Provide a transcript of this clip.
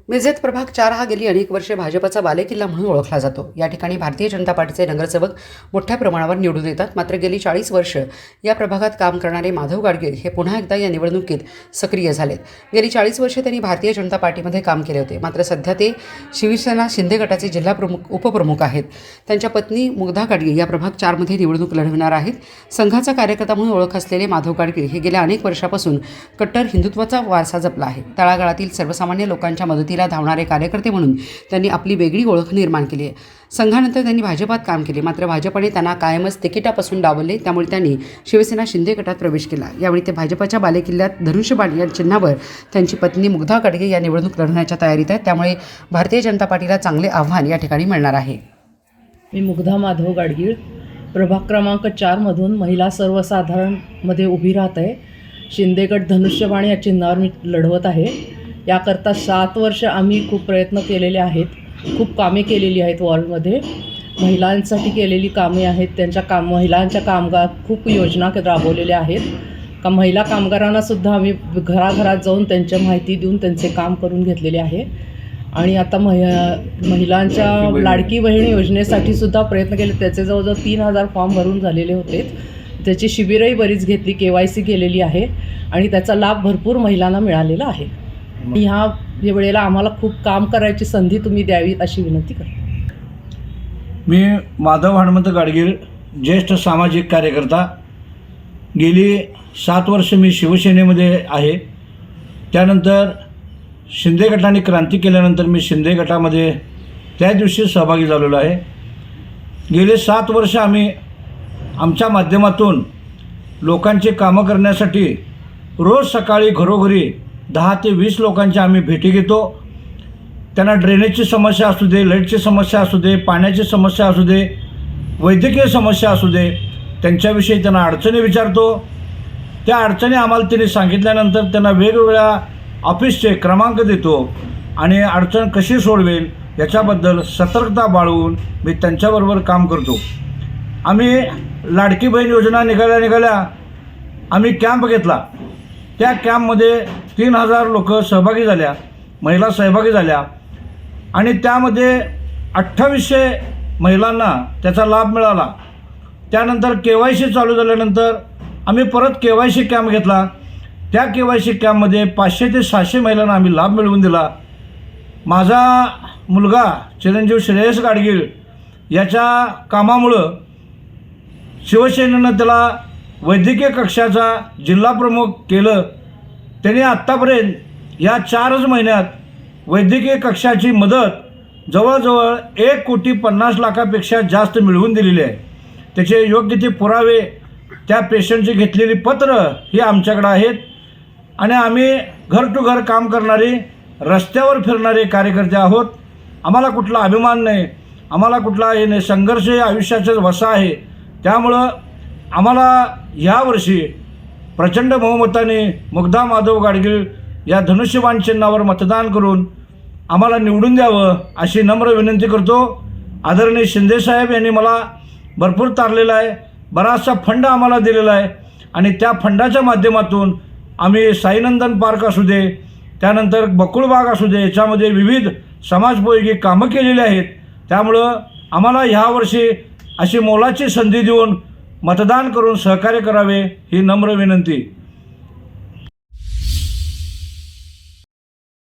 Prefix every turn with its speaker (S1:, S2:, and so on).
S1: मिरजेत प्रभाग 4 हा गेली अनेक वर्षे भाजपचा बालेकिल्ला म्हणून ओळखला जातो। या ठिकाणी भारतीय जनता पार्टीचे नगरसेवक मोठ्या प्रमाणावर निवडून येतात। मात्र गेली 40 वर्ष या प्रभागात काम करणारे माधव गाडगीळ हे पुन्हा एकदा या निवडणुकीत सक्रिय झालेत। गेली 40 वर्षे त्यांनी भारतीय जनता पार्टीमध्ये काम केले होते। मात्र सध्या ते शिवसेना शिंदे गटाचे जिल्हा उपप्रमुख आहेत। त्यांच्या पत्नी मुग्धा गाडगीळ या प्रभाग 4 मध्ये निवडणूक लढवणार आहेत। संघाचा कार्यकर्ता म्हणून ओळख असलेले माधव गाडगीळ हे गेल्या अनेक वर्षापासून कट्टर हिंदुत्वाचा वारसा जपला आहे। तळागाळातील सर्वसामान्य लोकांच्या मदतीला धावणारे कार्यकर्ते म्हणून त्यांनी आपली वेगळी ओळख निर्माण केली आहे। संघानंतर त्यांनी भाजपात काम केले, मात्र भाजपने त्यांना कायमच तिकिटापासून डावलले। त्यामुळे त्यांनी शिवसेना शिंदे गटात प्रवेश केला। यावेळी ते भाजपच्या बालेकिल्ल्यात धनुष्यबाण या चिन्हावर त्यांची पत्नी मुग्धा गाडगीळ या निवडणूक लढवण्याच्या तयारीत आहेत। त्यामुळे भारतीय जनता पार्टीला चांगले आव्हान या ठिकाणी मिळणार आहे।
S2: मी मुग्धा माधव गाडगीळ प्रभाग क्रमांक 4 मधून महिला सर्वसाधारणमध्ये उभी राहत आहे। शिंदेगड धनुष्यबाण या चिन्हावर मी लढवत आहे। याकरता 7 वर्ष आम्ही खूप प्रयत्न केलेले आहेत, खूप कामे केलेली आहेत। वॉर्डमध्ये महिलांसाठी केलेली कामे आहेत। महिलांच्या कामगार खूप योजना राबवलेल्या आहेत। महिला कामगारांनासुद्धा आम्ही घराघरात जाऊन त्यांच्या माहिती देऊन त्यांचे काम करून घेतलेले आहे। आणि आता महिलांच्या लाडकी बहीण योजनेसाठी सुद्धा प्रयत्न केले। त्याचे जवळजवळ 3000 फॉर्म भरून झालेले होते। त्याची शिबिरही बरीच घेतली, KYC केलेली आहे आणि त्याचा लाभ भरपूर महिलांना मिळालेला आहे। ह्या वेळेला आम्हाला खूप काम करायची संधी तुम्ही द्यावी अशी विनंती करतो।
S3: मी माधव हनुमंत गाडगीळ, ज्येष्ठ सामाजिक कार्यकर्ता। गेली 7 वर्ष मी शिवसेनेमध्ये आहे। त्यानंतर शिंदे गटाने क्रांती केल्यानंतर मी शिंदे गटामध्ये त्या दिवशी सहभागी झालेलो आहे। गेले 7 वर्ष आम्ही आमच्या माध्यमातून लोकांची कामं करण्यासाठी रोज सकाळी घरोघरी 10 ते 20 लोकांच्या आम्ही भेटी घेतो। त्यांना ड्रेनेजची समस्या असू दे, लाईटची समस्या असू दे, पाण्याची समस्या असू दे, वैद्यकीय समस्या असू दे, त्यांच्याविषयी त्यांना अडचणी विचारतो। त्या अडचणी आम्हाला त्यांनी सांगितल्यानंतर त्यांना वेगवेगळ्या ऑफिसचे क्रमांक देतो आणि अडचण कशी सोडवेल याच्याबद्दल सतर्कता बाळगून मी त्यांच्याबरोबर काम करतो। आम्ही लाडकी बहीण योजना निघाल्या आम्ही कॅम्प घेतला। त्या कॅम्पमध्ये 3000 लोक सहभागी झाल्या, महिला सहभागी झाल्या आणि त्यामध्ये 2800 महिलांना त्याचा लाभ मिळाला। त्यानंतर KYC चालू झाल्यानंतर आम्ही परत KYC कॅम्प घेतला। त्या KYC कॅम्पमध्ये 500 ते 600 महिलांना आम्ही लाभ मिळवून दिला। माझा मुलगा चिरंजीव श्रेयस गाडगीळ याच्या कामामुळं शिवसेनेनं त्याला वैद्यकीय कक्षाचा जिल्हा प्रमुख केलं। त्याने आत्तापर्यंत या 4च महिन्यात वैद्यकीय कक्षाची मदत जवळजवळ 1,50,00,000 जास्त मिळवून दिलेली आहे। त्याचे योग्य ते पुरावे, त्या पेशंटची घेतलेली पत्र ही आमच्याकडे आहेत आणि आम्ही घर टू घर काम करणारे, रस्त्यावर फिरणारे कार्यकर्ते आहोत। आम्हाला कुठला अभिमान नाही, आम्हाला कुठला हे नाही, संघर्ष हे आयुष्याचाच वसा आहे। त्यामुळं आम्हाला यावर्षी प्रचंड बहुमताने मुग्धा माधव गाडगीळ या धनुष्यबाण चिन्हावर मतदान करून आम्हाला निवडून द्यावं अशी नम्र विनंती करतो। आदरणीय शिंदेसाहेब यांनी मला भरपूर तारलेला आहे, बराचसा फंड आम्हाला दिलेला आहे आणि त्या फंडाच्या माध्यमातून आम्ही साईनंदन पार्क असू दे, त्यानंतर बकुळबाग असू दे, याच्यामध्ये विविध समाजोपयोगी कामं केलेली आहेत। त्यामुळं आम्हाला ह्यावर्षी अशी मोलाची संधी देऊन मतदान करून सहकार्य करावे ही नम्र विनंती।